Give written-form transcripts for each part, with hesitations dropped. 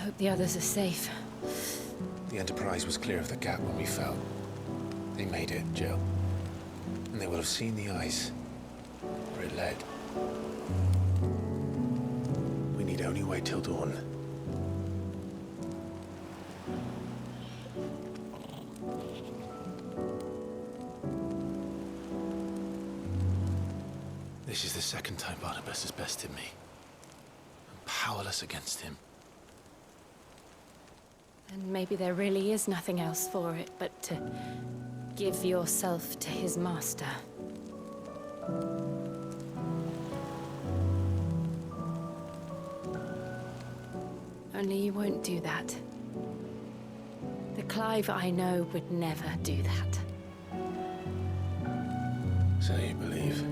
hope the others are safe. The Enterprise was clear of the gap when we fell. They made it, Jill. And they will have seen the ice where it led. We need only wait till dawn. This is the second time Barnabas has bested me. I'm powerless against him. And maybe there really is nothing else for it but to give yourself to his master. Only you won't do that. The Clive I know would never do that. So you believe?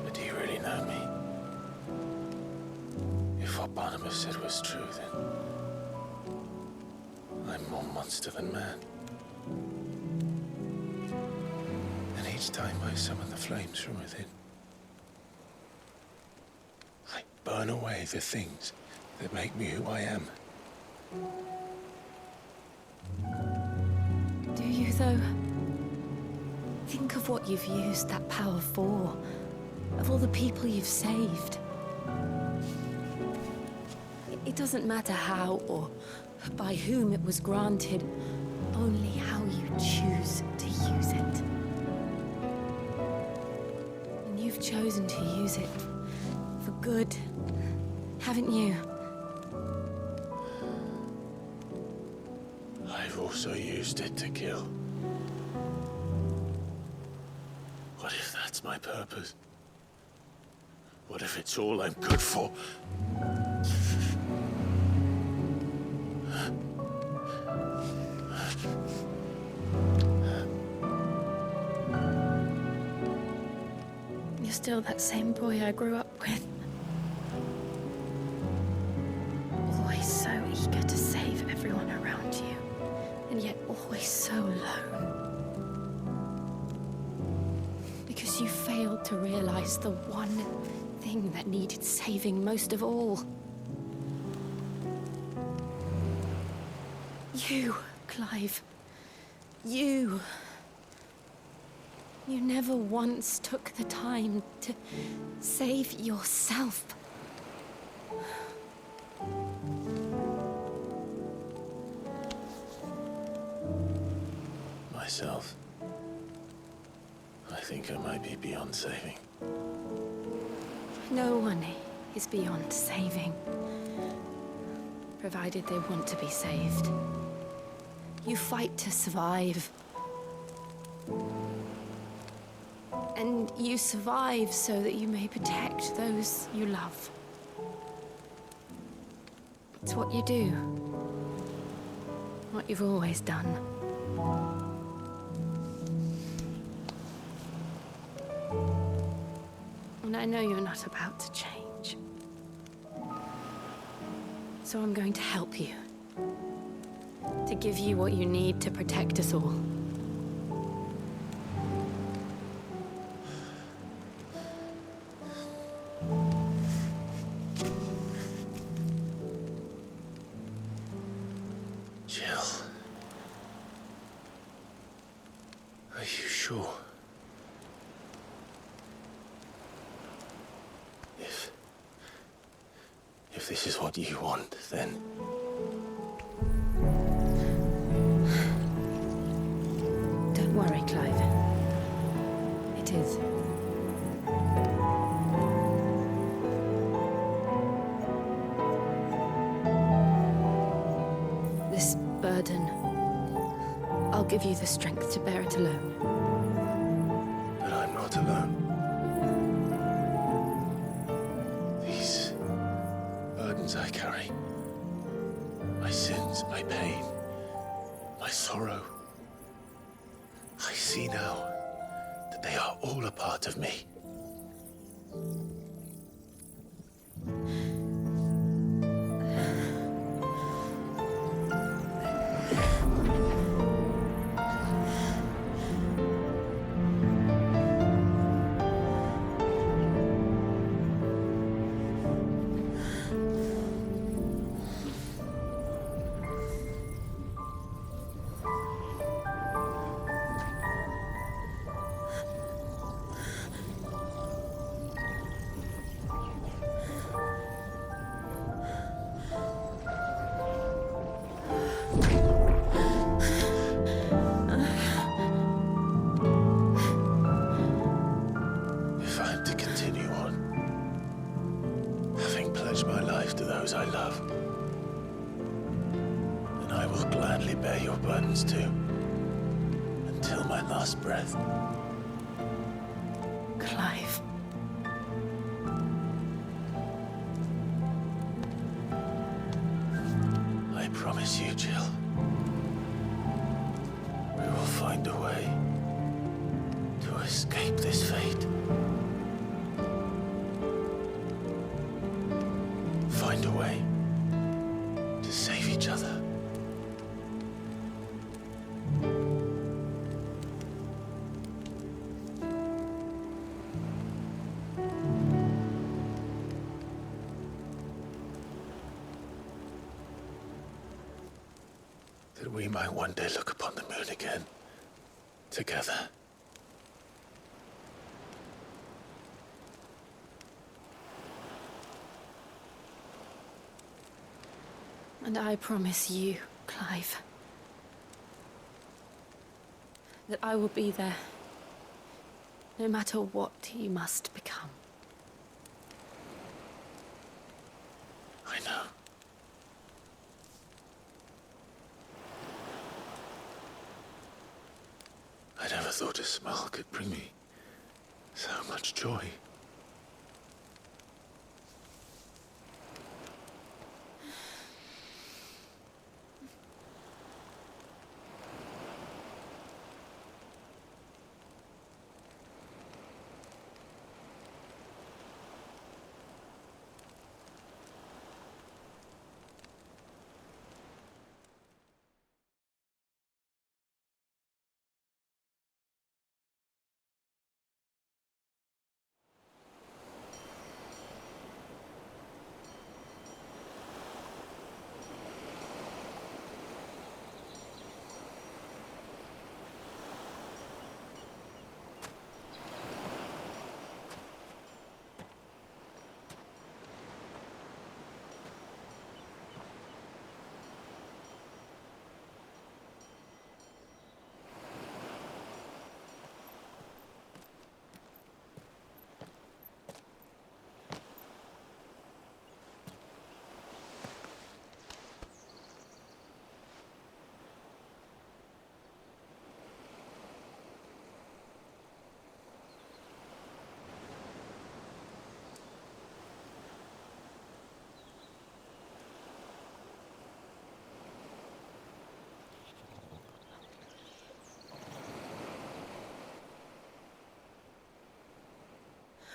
But do you really know me? If what Barnabas said was true, then I'm more monster than man. And each time I summon the flames from within, I burn away the things that make me who I am. Do you, though? Think of what you've used that power for, of all the people you've saved. It doesn't matter how or by whom it was granted, only how you choose to use it. And you've chosen to use it for good, haven't you? I've also used it to kill. What if that's my purpose? What if it's all I'm good for? You're still that same boy I grew up with. Always so eager to save everyone around you, and yet always so alone. Because you failed to realize the one thing that needed saving most of all. You, Clive. You. You never once took the time to save yourself. Myself. I think I might be beyond saving. No one is beyond saving, provided they want to be saved. You fight to survive. And you survive so that you may protect those you love. It's what you do. What you've always done. And I know you're not about to change. So I'm going to help you. To give you what you need to protect us all. Jill. Are you sure? If this is what you want, then... Don't worry, Clive. It is. This burden, I'll give you the strength to bear it alone. But I'm not alone. These burdens I carry, my sins, my pain, my sorrow, I see now that they are all a part of me. after those I love. And I will gladly bear your burdens too, until my last breath. Clive. I promise you, Jill, we will find a way to escape this fate. Find a way to save each other. That we might one day look upon the moon again, together. And I promise you, Clive, that I will be there, no matter what you must become. I know. I never thought a smile could bring me so much joy.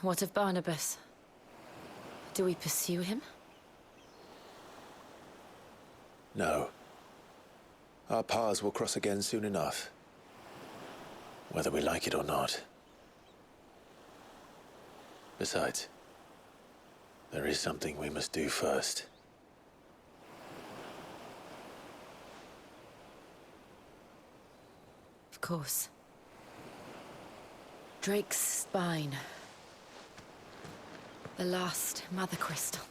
What of Barnabas? Do we pursue him? No. Our paths will cross again soon enough, whether we like it or not. Besides, there is something we must do first. Of course. Drake's spine. The last Mother Crystal.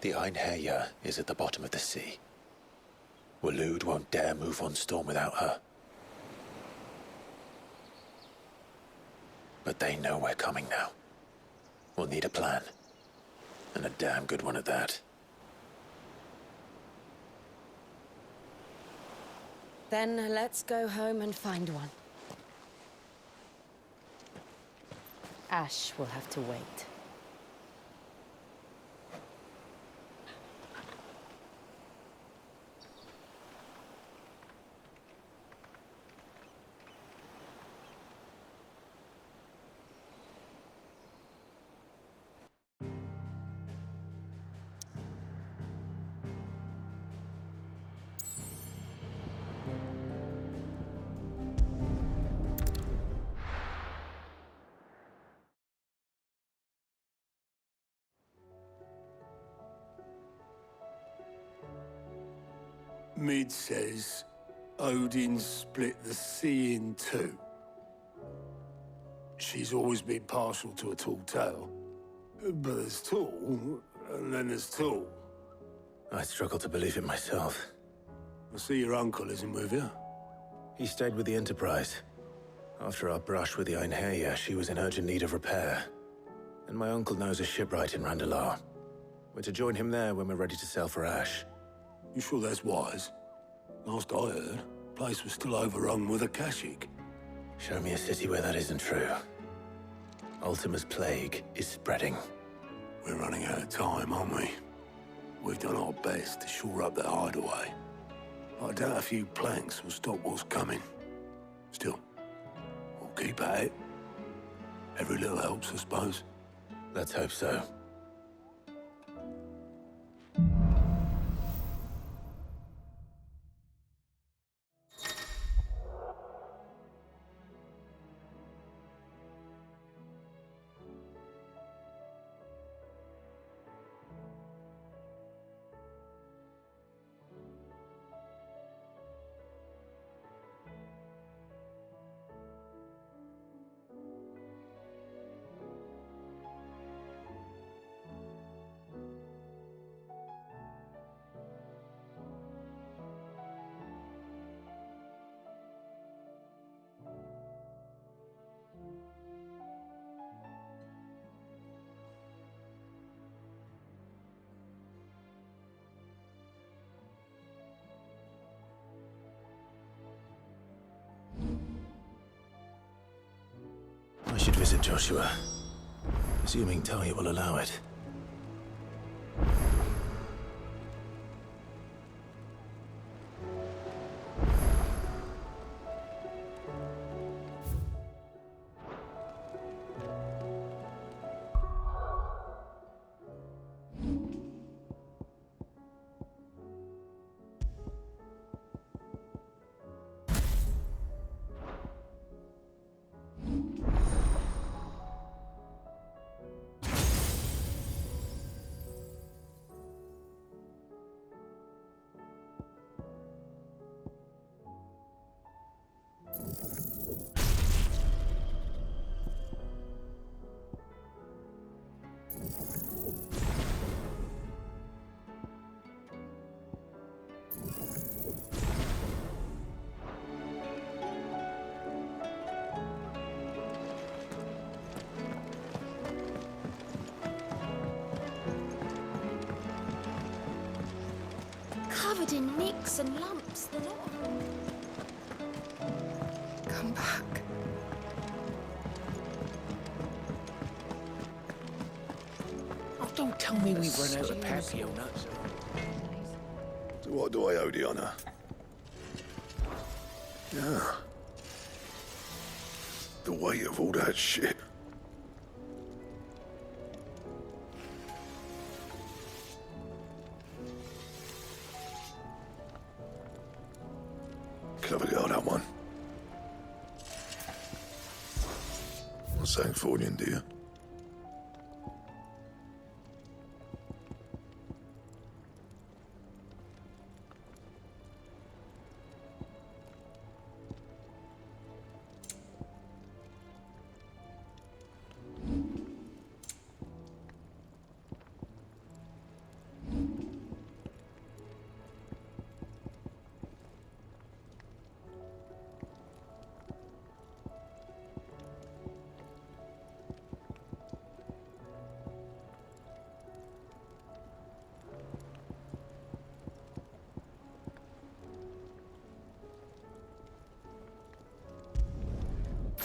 The Einherjar is at the bottom of the sea. Waloed won't dare move on Storm without her. But they know we're coming now. We'll need a plan. And a damn good one at that. Then let's go home and find one. Ash will have to wait. Mid says Odin split the sea in two. She's always been partial to a tall tale. But there's tall, and then there's tall. I struggle to believe it myself. I see your uncle isn't with you. He stayed with the Enterprise. After our brush with the Einherjar, she was in urgent need of repair. And my uncle knows a shipwright in Randalar. We're to join him there when we're ready to sail for Ash. You sure that's wise? Last I heard, the place was still overrun with Akashic. Show me a city where that isn't true. Ultima's plague is spreading. We're running out of time, aren't we? We've done our best to shore up that hideaway. I doubt a few planks will stop what's coming. Still, we'll keep at it. Every little helps, I suppose. Let's hope so. I should visit Joshua, assuming Talia will allow it. Covered in nicks and lumps, the lot. Come back. Oh, don't tell me we've run out of papio nuts. So what do I owe the honor? Yeah. The weight of all that shit. Clever girl, that one. Not saying Fordian, do you?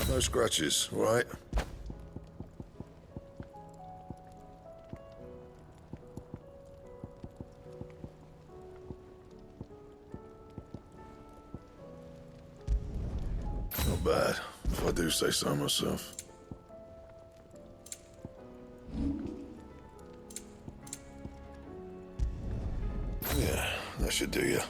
No scratches, right? Not bad, if I do say so myself. Yeah, that should do you.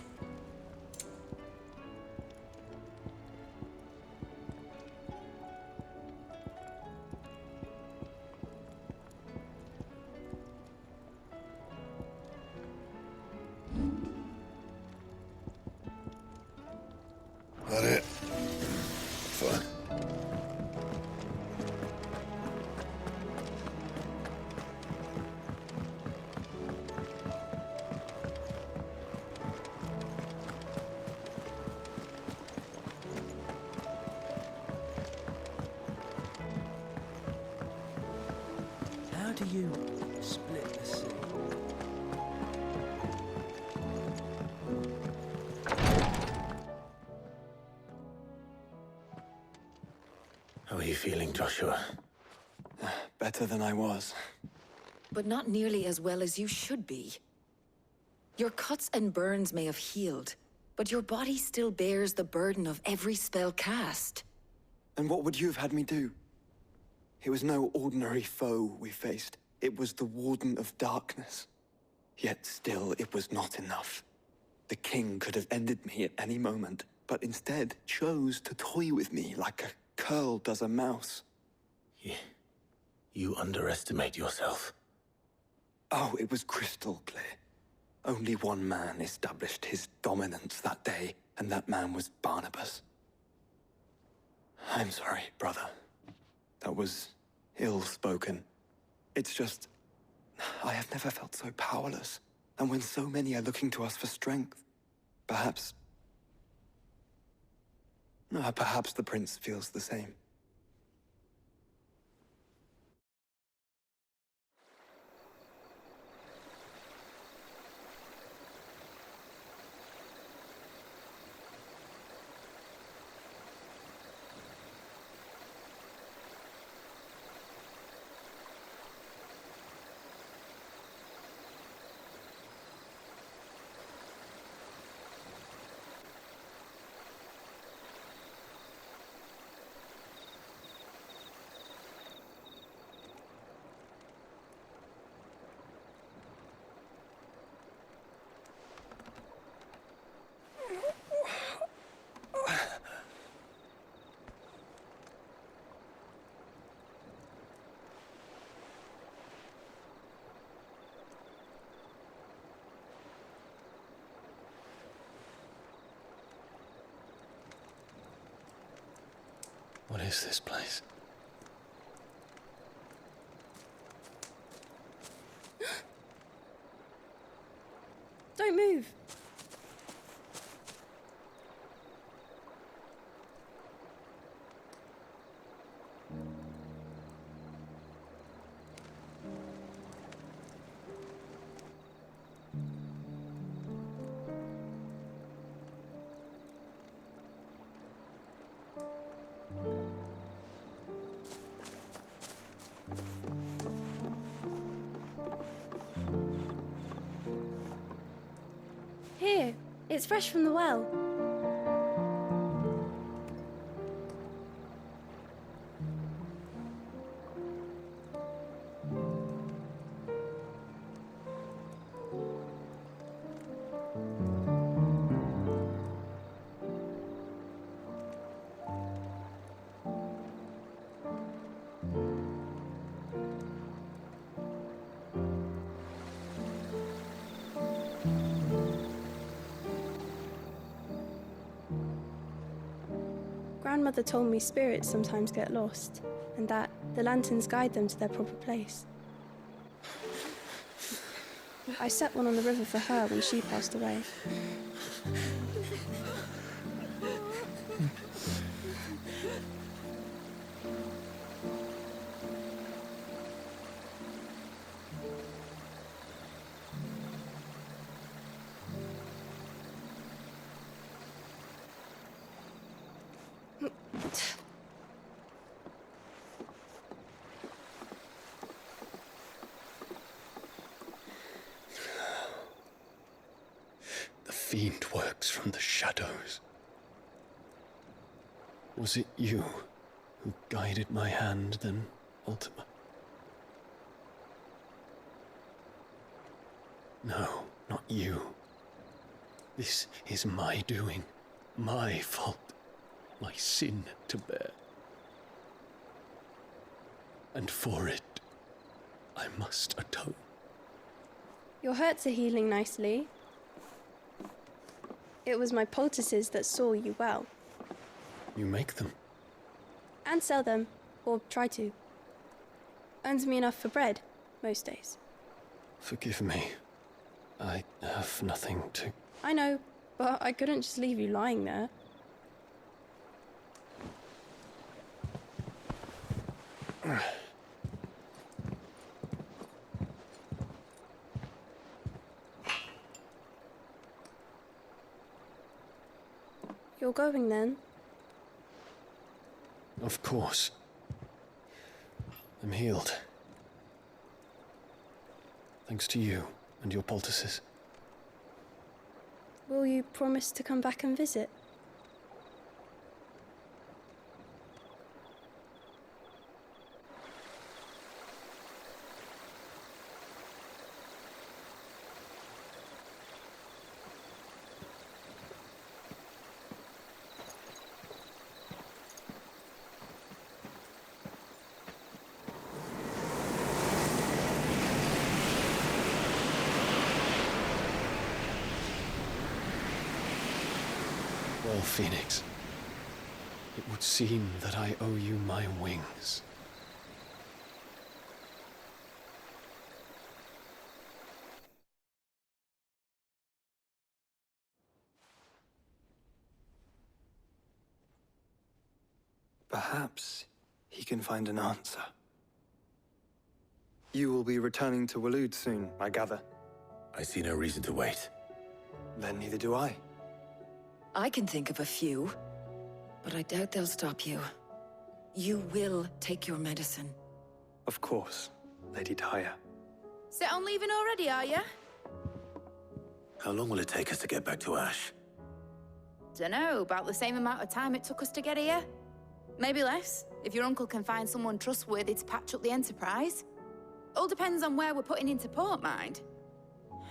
That it? Fine. Split the sea. How are you feeling, Joshua? Better than I was. But not nearly as well as you should be. Your cuts and burns may have healed, but your body still bears the burden of every spell cast. And what would you have had me do? It was no ordinary foe we faced. It was the Warden of Darkness. Yet still, it was not enough. The king could have ended me at any moment, but instead chose to toy with me like a curl does a mouse. Yeah. You underestimate yourself. Oh, it was crystal clear. Only one man established his dominance that day, and that man was Barnabas. I'm sorry, brother. That was ill-spoken. It's just, I have never felt so powerless. And when so many are looking to us for strength, perhaps the prince feels the same. What is this place? Don't move. Here, it's fresh from the well. Grandmother told me spirits sometimes get lost, and that the lanterns guide them to their proper place. I set one on the river for her when she passed away. The fiend works from the shadows. Was it you who guided my hand then, Ultima? No, not you. This is my doing, my fault, my sin to bear. And for it, I must atone. Your hurts are healing nicely. It was my poultices that saw you well. You make them? And sell them, or try to. Earns me enough for bread, most days. Forgive me. I have nothing to... I know, but I couldn't just leave you lying there. You're going then? Of course. I'm healed. Thanks to you and your poultices. Will you promise to come back and visit? Well, Phoenix, it would seem that I owe you my wings. Perhaps he can find an answer. You will be returning to Waloed soon, I gather. I see no reason to wait. Then neither do I. I can think of a few, but I doubt they'll stop you. You will take your medicine. Of course, Lady Daya. Set on leaving already, are you? How long will it take us to get back to Ash? Dunno, about the same amount of time it took us to get here. Maybe less, if your uncle can find someone trustworthy to patch up the Enterprise. All depends on where we're putting into port, mind.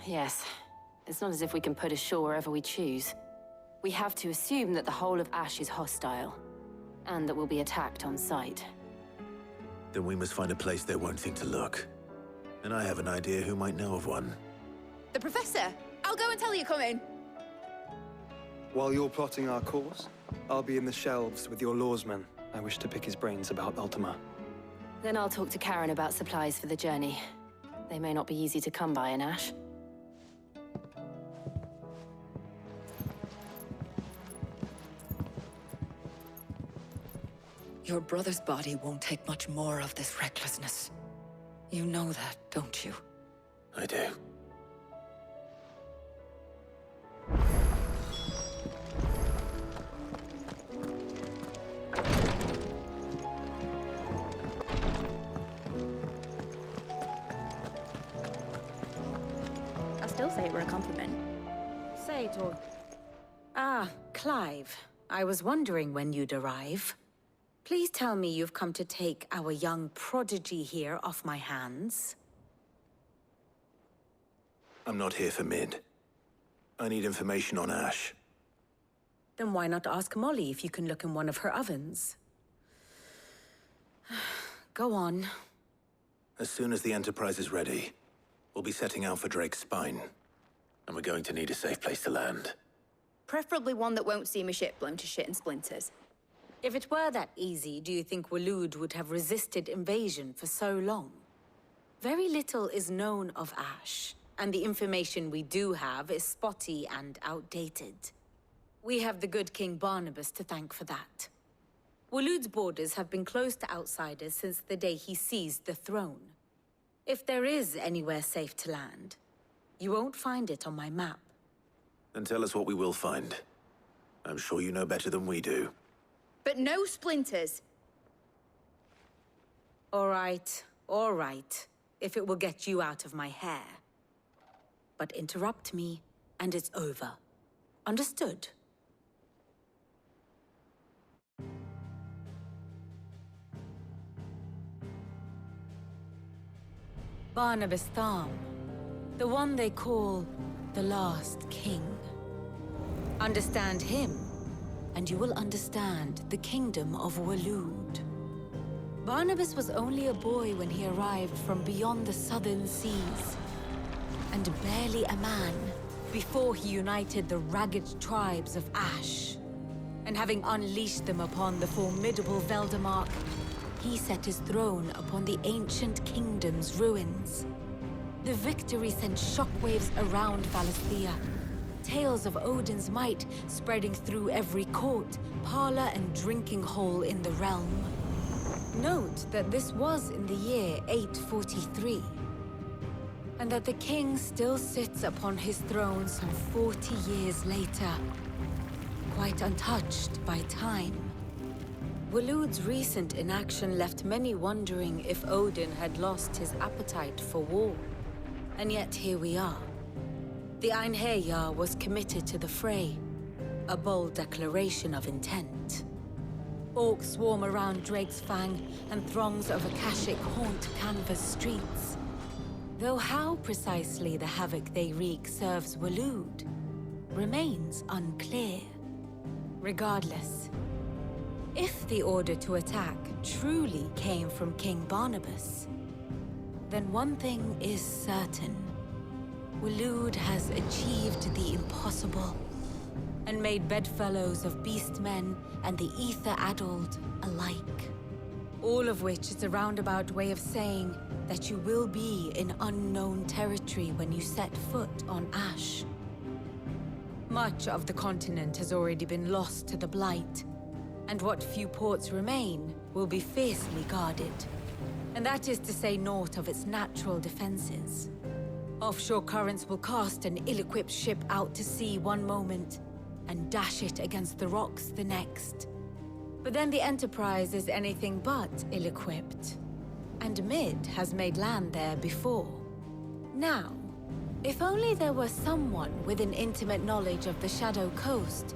Yes. It's not as if we can put ashore wherever we choose. We have to assume that the whole of Ash is hostile, and that we'll be attacked on sight. Then we must find a place they won't think to look. And I have an idea who might know of one. The Professor! I'll go and tell you coming. While you're plotting our course, I'll be in the shelves with your lawsman. I wish to pick his brains about Ultima. Then I'll talk to Karen about supplies for the journey. They may not be easy to come by in Ash. Your brother's body won't take much more of this recklessness. You know that, don't you? I do. I still say it were a compliment. Say it all. Ah, Clive. I was wondering when you'd arrive. Please tell me you've come to take our young prodigy here off my hands. I'm not here for Mid. I need information on Ash. Then why not ask Molly if you can look in one of her ovens? Go on. As soon as the Enterprise is ready, we'll be setting out for Drake's Spine. And we're going to need a safe place to land. Preferably one that won't see my ship blown to shit and splinters. If it were that easy, do you think Waloed would have resisted invasion for so long? Very little is known of Ash, and the information we do have is spotty and outdated. We have the good King Barnabas to thank for that. Waloed's borders have been closed to outsiders since the day he seized the throne. If there is anywhere safe to land, you won't find it on my map. Then tell us what we will find. I'm sure you know better than we do. But no splinters. All right, if it will get you out of my hair. But interrupt me, and it's over. Understood? Barnabas Tharm, the one they call the Last King. Understand him, and you will understand the kingdom of Waloed. Barnabas was only a boy when he arrived from beyond the southern seas, and barely a man before he united the ragged tribes of Ash. And having unleashed them upon the formidable Veldamark, he set his throne upon the ancient kingdom's ruins. The victory sent shockwaves around Valisthea, tales of Odin's might spreading through every court, parlor, and drinking hole in the realm. Note that this was in the year 843, and that the king still sits upon his throne some 40 years later. quite untouched by time. Waloed's recent inaction left many wondering if Odin had lost his appetite for war. And yet here we are. The Einherjar was committed to the fray, a bold declaration of intent. Orcs swarm around Drake's Fang, and throngs of Akashic haunt Canva's streets. Though how precisely the havoc they wreak serves Waloed remains unclear. Regardless, if the order to attack truly came from King Barnabas, then one thing is certain. Waloed has achieved the impossible, and made bedfellows of beastmen and the ether-addled alike. All of which is a roundabout way of saying that you will be in unknown territory when you set foot on Ash. Much of the continent has already been lost to the Blight, and what few ports remain will be fiercely guarded. And that is to say naught of its natural defenses. Offshore currents will cast an ill-equipped ship out to sea one moment, and dash it against the rocks the next. But then the Enterprise is anything but ill-equipped. And Mid has made land there before. Now, if only there were someone with an intimate knowledge of the Shadow Coast,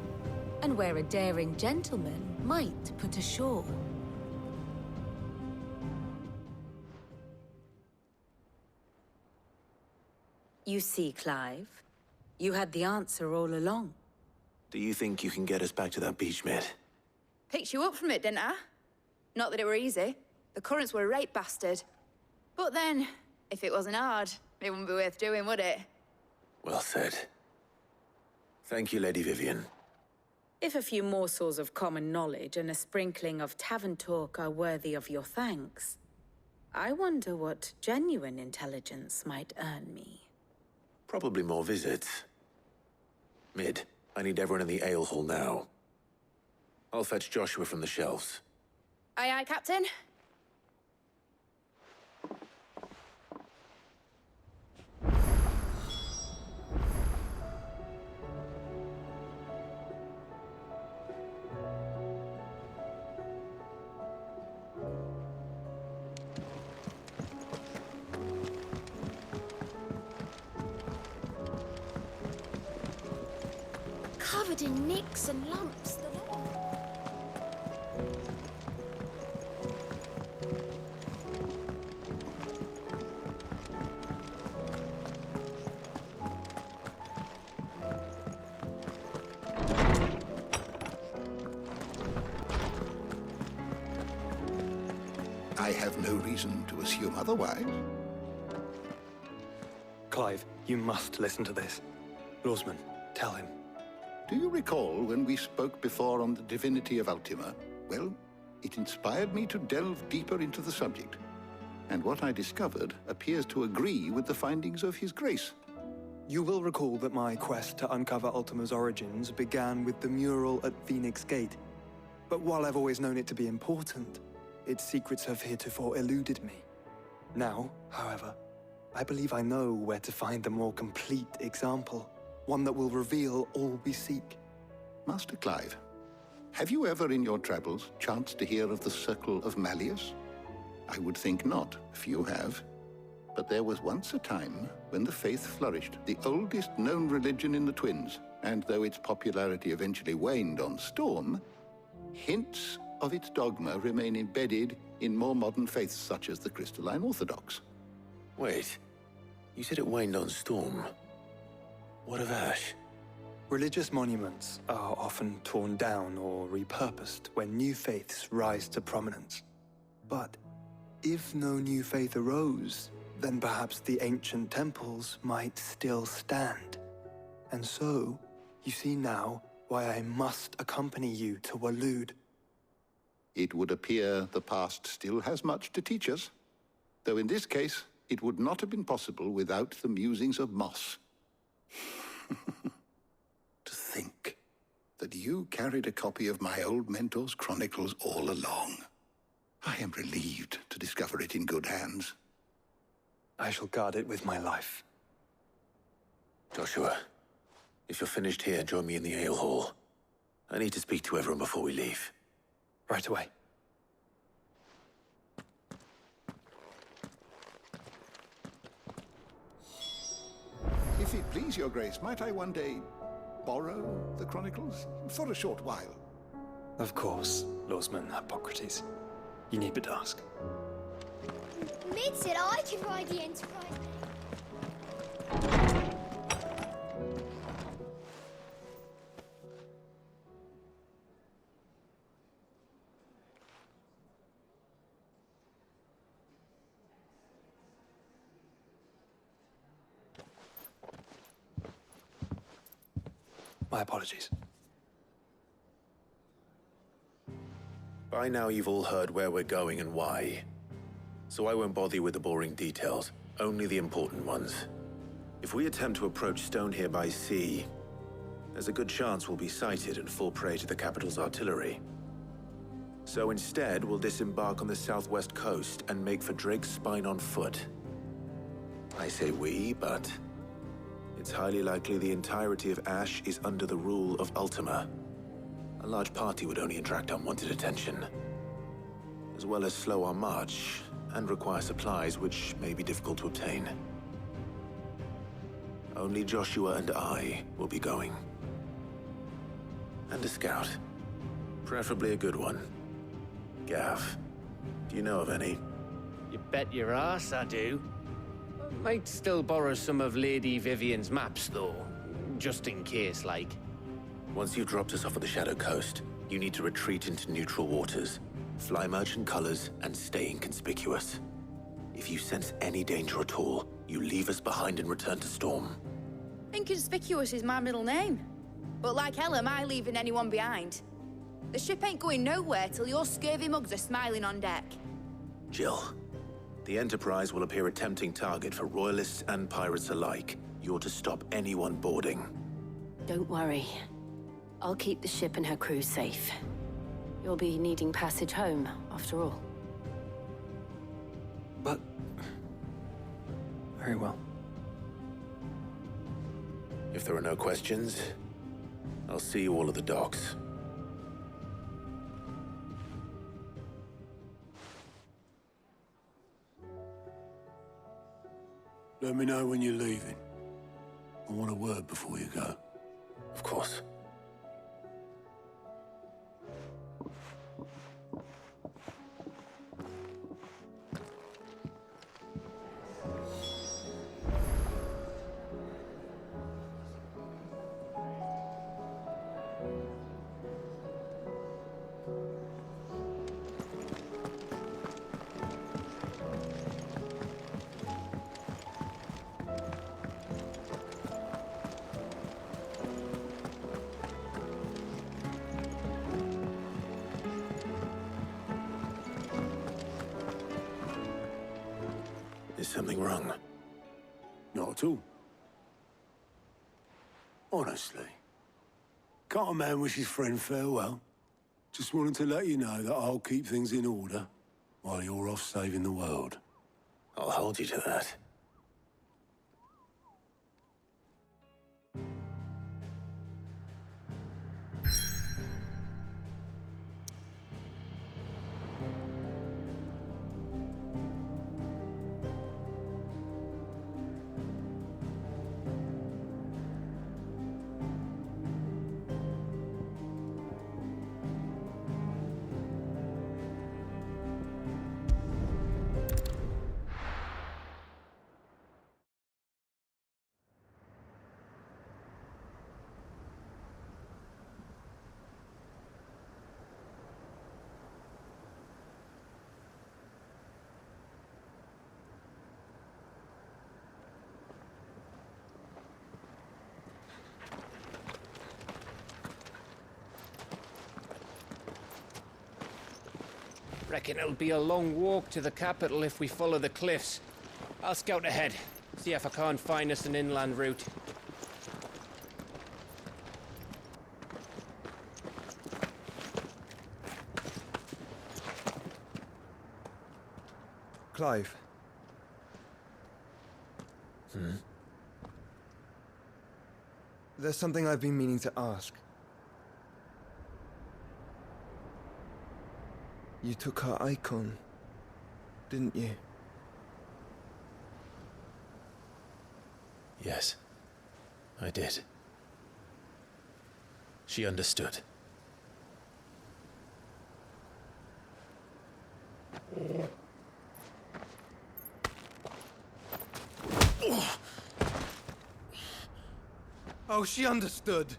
and where a daring gentleman might put ashore. You see, Clive, you had the answer all along. Do you think you can get us back to that beach, Mid? Picked you up from it, didn't I? Not that it were easy. The currents were a rape bastard. But then, if it wasn't hard, it wouldn't be worth doing, would it? Well said. Thank you, Lady Vivian. If a few morsels of common knowledge and a sprinkling of tavern talk are worthy of your thanks, I wonder what genuine intelligence might earn me. Probably more visits. Mid, I need everyone in the ale hall now. I'll fetch Joshua from the shelves. Aye, aye, Captain. Covered in nicks and lumps. I have no reason to assume otherwise. Clive, you must listen to this. Lawsman, tell him. Do you recall when we spoke before on the divinity of Ultima? Well, it inspired me to delve deeper into the subject. And what I discovered appears to agree with the findings of His Grace. You will recall that my quest to uncover Ultima's origins began with the mural at Phoenix Gate. But while I've always known it to be important, its secrets have heretofore eluded me. Now, however, I believe I know where to find the more complete example. One that will reveal all we seek. Master Clive, have you ever in your travels chanced to hear of the Circle of Malleus? I would think not, few have. But there was once a time when the faith flourished, the oldest known religion in the Twins, and though its popularity eventually waned on Storm, hints of its dogma remain embedded in more modern faiths such as the Crystalline Orthodox. Wait, you said it waned on Storm. What of Ash? Religious monuments are often torn down or repurposed when new faiths rise to prominence. But if no new faith arose, then perhaps the ancient temples might still stand. And so, you see now why I must accompany you to Waloed. It would appear the past still has much to teach us, though in this case, it would not have been possible without the musings of Moss. To think that you carried a copy of my old mentor's chronicles all along. I am relieved to discover it in good hands. I shall guard it with my life. Joshua, if you're finished here, join me in the ale hall. I need to speak to everyone before we leave. Right away. If it please your grace, might I one day borrow the Chronicles? For a short while. Of course, Lordsman Hippocrates. You need but ask. Mid said I could ride the Enterprise. My apologies. By now you've all heard where we're going and why. So I won't bother you with the boring details, only the important ones. If we attempt to approach Stone here by sea, there's a good chance we'll be sighted and fall prey to the capital's artillery. So instead, we'll disembark on the southwest coast and make for Drake's Spine on foot. I say we, but it's highly likely the entirety of Ash is under the rule of Ultima. A large party would only attract unwanted attention, as well as slow our march and require supplies which may be difficult to obtain. Only Joshua and I will be going. And a scout. Preferably a good one. Gav, do you know of any? You bet your ass I do. Might still borrow some of Lady Vivian's maps, though. Just in case, like. Once you've dropped us off at the Shadow Coast, you need to retreat into neutral waters, fly merchant colors, and stay inconspicuous. If you sense any danger at all, you leave us behind and return to Storm. Inconspicuous is my middle name. But like hell am I leaving anyone behind. The ship ain't going nowhere till your scurvy mugs are smiling on deck. Jill, the Enterprise will appear a tempting target for royalists and pirates alike. You're to stop anyone boarding. Don't worry. I'll keep the ship and her crew safe. You'll be needing passage home, after all. But... very well. If there are no questions, I'll see you all at the docks. Let me know when you're leaving. I want a word before you go. Of course. Is something wrong? Not at all. Honestly. Can't a man wish his friend farewell? Just wanted to let you know that I'll keep things in order while you're off saving the world. I'll hold you to that. Reckon it'll be a long walk to the capital if we follow the cliffs. I'll scout ahead, see if I can't find us an inland route. Clive. There's something I've been meaning to ask. You took her icon, didn't you? Yes, I did. She understood. Oh, she understood.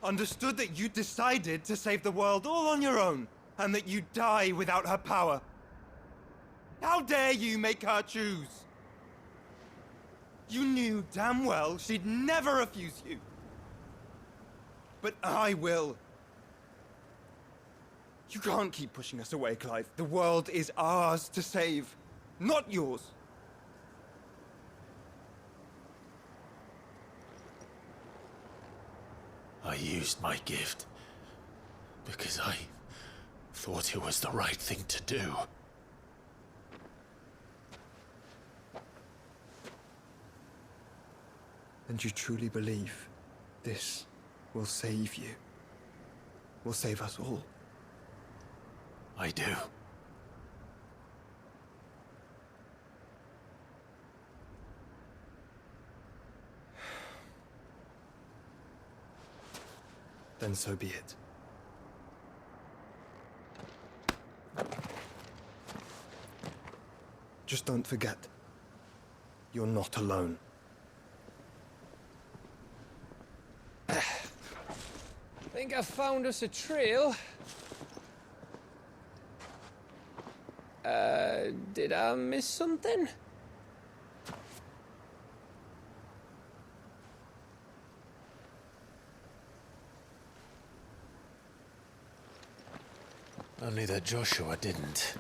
Understood that you decided to save the world all on your own, and that you'd die without her power. How dare you make her choose? You knew damn well she'd never refuse you. But I will. You can't keep pushing us away, Clive. The world is ours to save, not yours. I used my gift because I thought it was the right thing to do. And you truly believe this will save you? Will save us all? I do. Then so be it. Just don't forget, you're not alone. Think I found us a trail. Did I miss something? Only that Joshua didn't.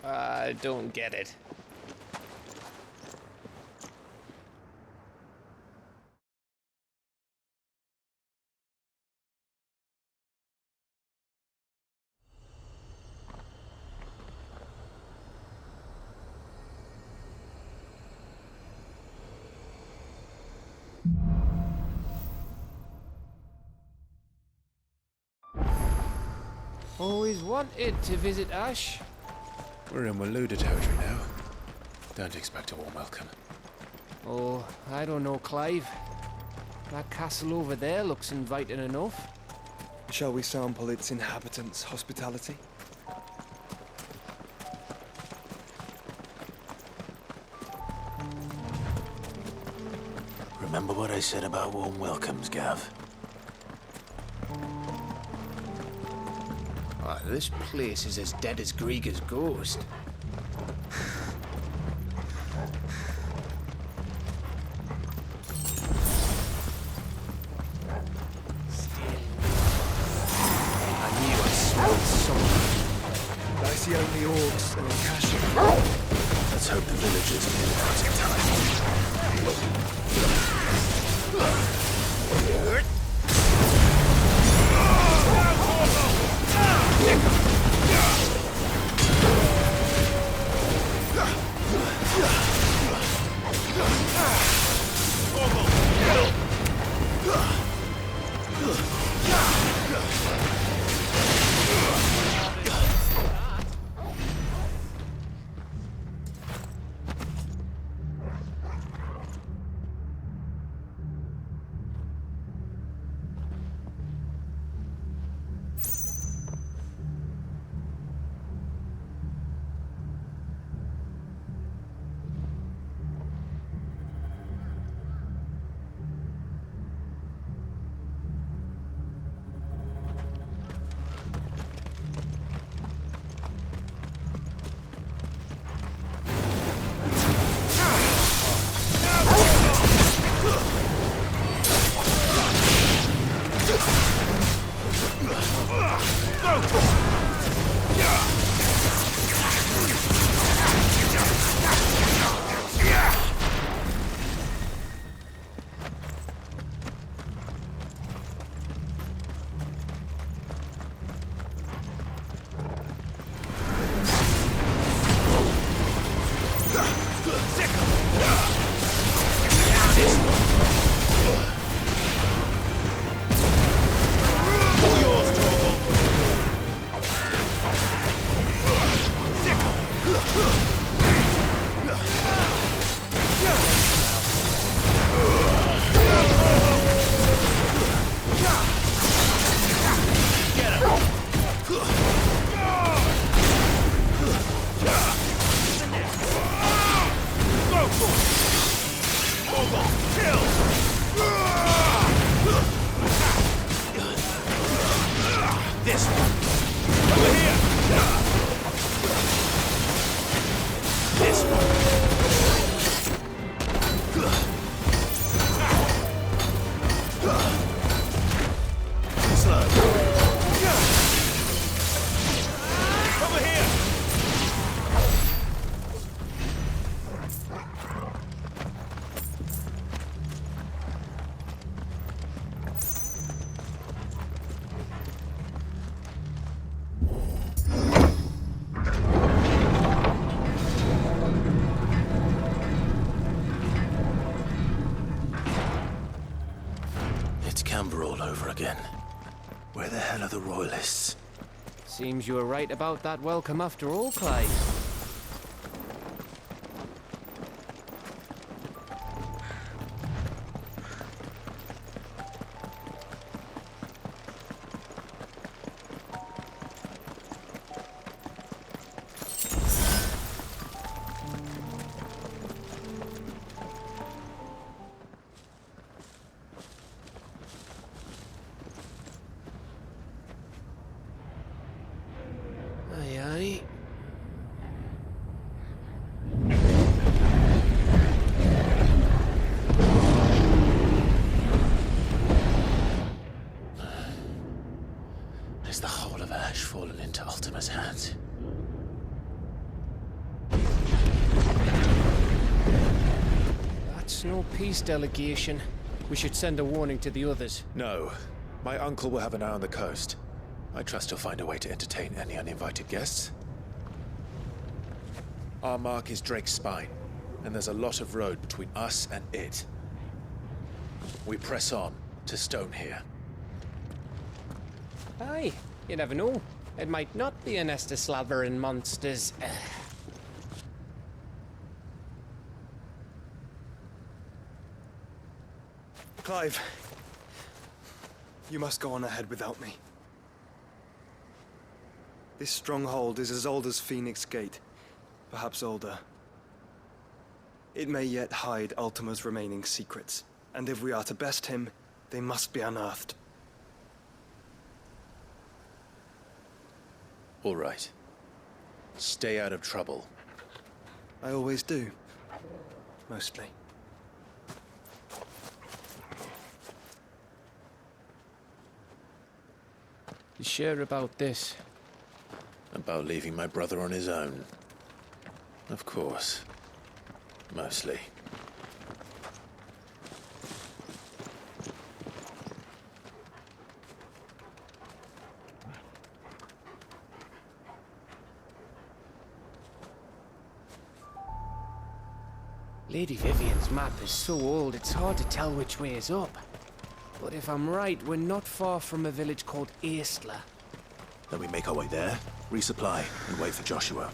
I don't get it. Always wanted to visit Ash. We're in Waluda territory now. Don't expect a warm welcome. Oh, I don't know, Clive. That castle over there looks inviting enough. Shall we sample its inhabitants' hospitality? Remember what I said about warm welcomes, Gav? This place is as dead as Greagor's ghost. I knew I smelled something. I see only orcs and Akasha. Let's hope the villagers made it out in time. This one. Over here. This one. Slow. Over here. It's Camber all over again. Where the hell are the Royalists? Seems you were right about that welcome after all, Clive. Aye, aye. Has the whole of Ash fallen into Ultima's hands? That's no peace delegation. We should send a warning to the others. No. My uncle will have an eye on the coast. I trust he'll find a way to entertain any uninvited guests. Our mark is Drake's Spine, and there's a lot of road between us and it. We press on to Stone here. Aye, you never know. It might not be a nest of slavering monsters. Clive, you must go on ahead without me. This stronghold is as old as Phoenix Gate, perhaps older. It may yet hide Ultima's remaining secrets, and if we are to best him, they must be unearthed. All right. Stay out of trouble. I always do. Mostly. You sure about this? About leaving my brother on his own. Of course. Mostly. Lady Vivian's map is so old, it's hard to tell which way is up. But if I'm right, we're not far from a village called Aistla. Then we make our way there, resupply, and wait for Joshua.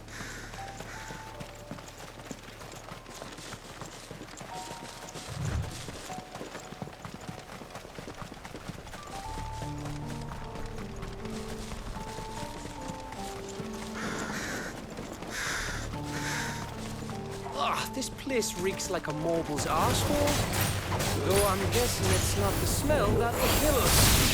This place reeks like a mobile's arsehole. Though I'm guessing it's not the smell that will kill us.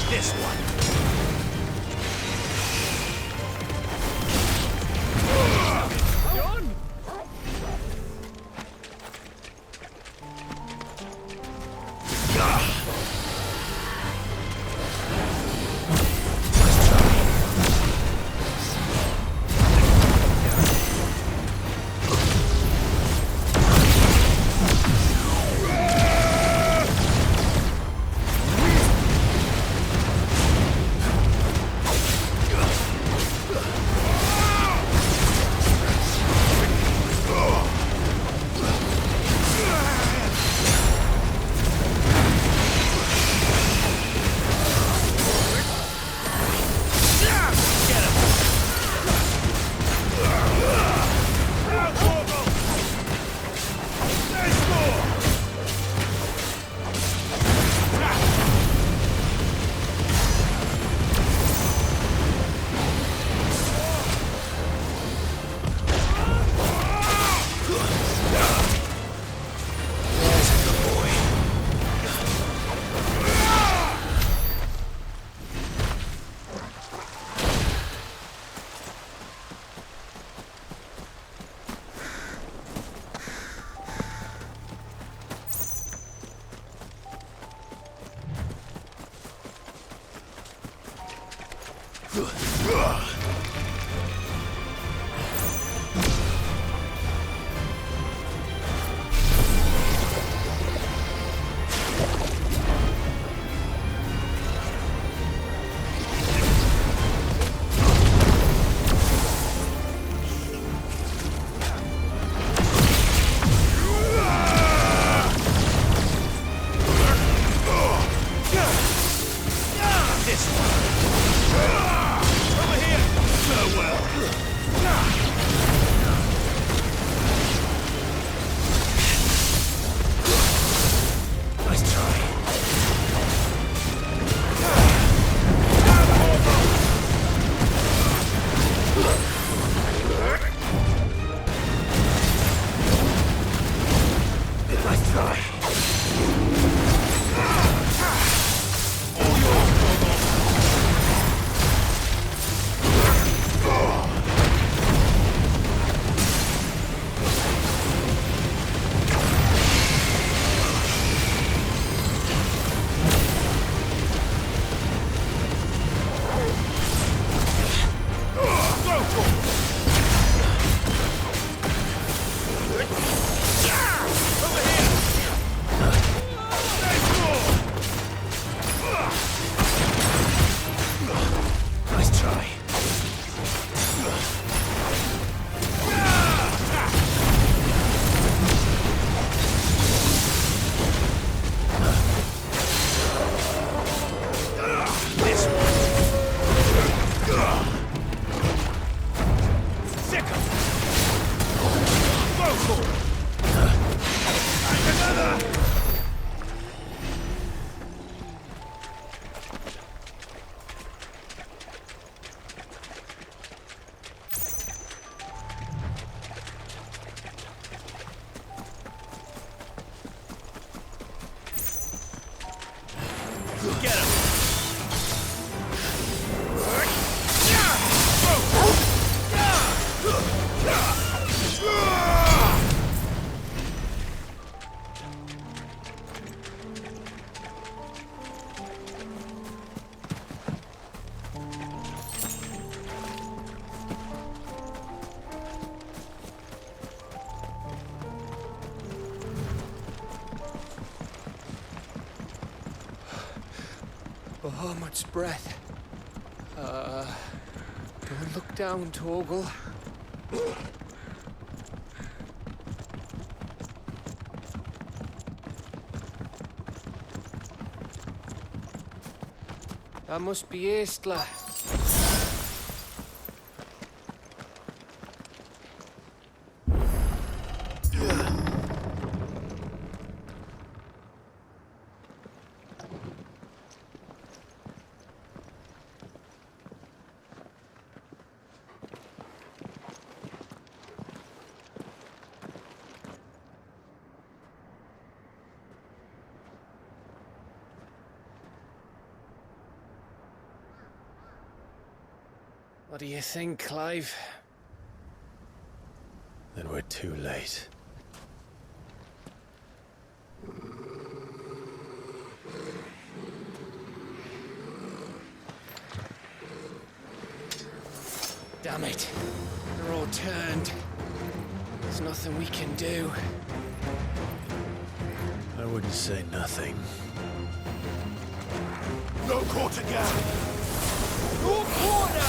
This one. Oh, much breath. Don't look down, Torgal. That must be Aistla. What do you think, Clive? Then we're too late. Damn it. They're all turned. There's nothing we can do. I wouldn't say nothing. No quarter gap! No quarter!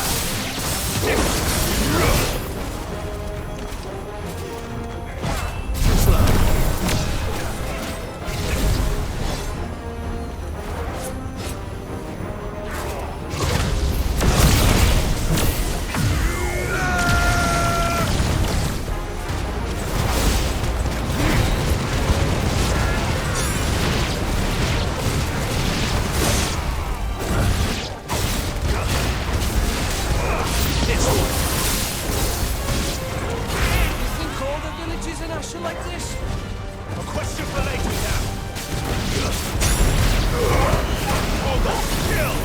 Like this? A question for later now. Hold on, kill!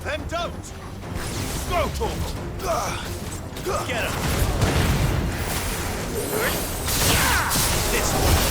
Then don't! Go, Torgal! Get him! This one!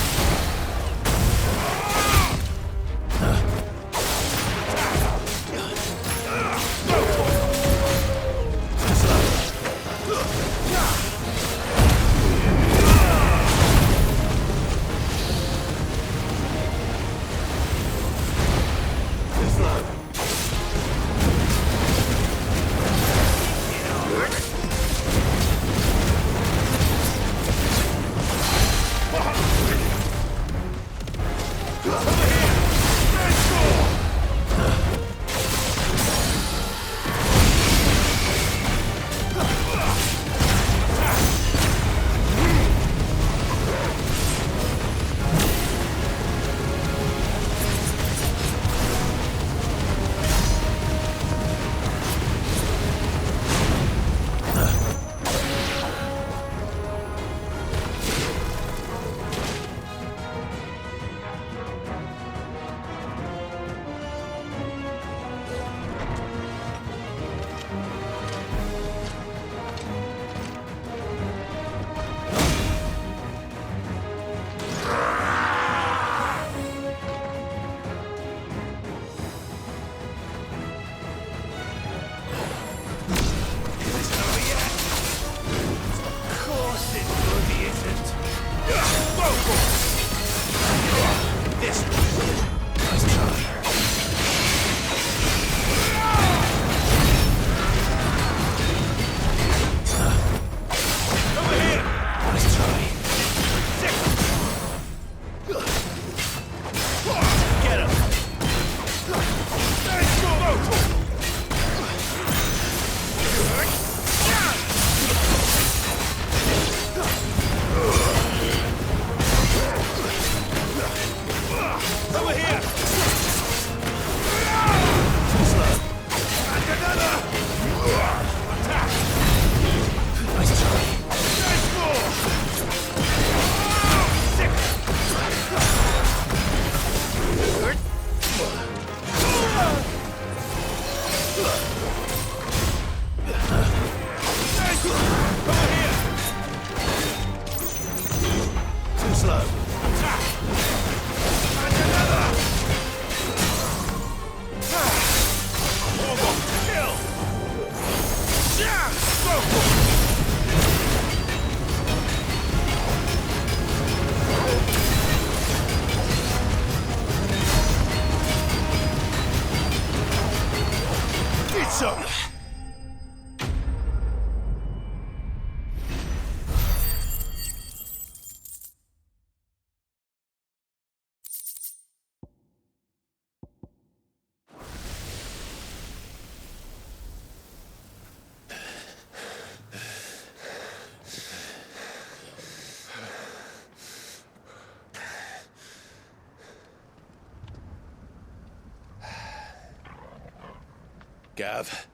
Gav.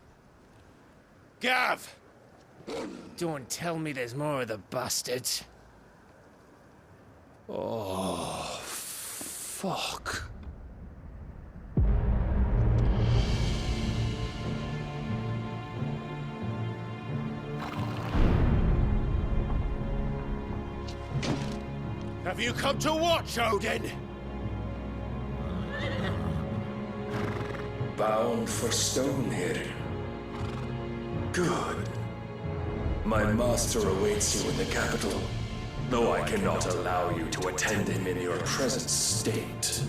Gav! Don't tell me there's more of the bastards. Oh, fuck. Have you come to watch, Odin? Bound for Stonehill. Good. My master awaits you in the capital, though I cannot allow you to attend him in your present state.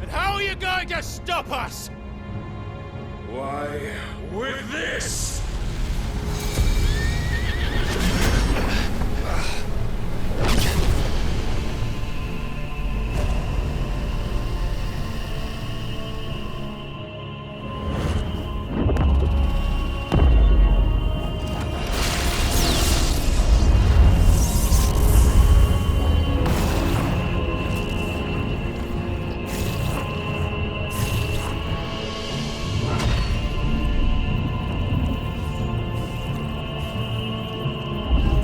And how are you going to stop us? Why, with this!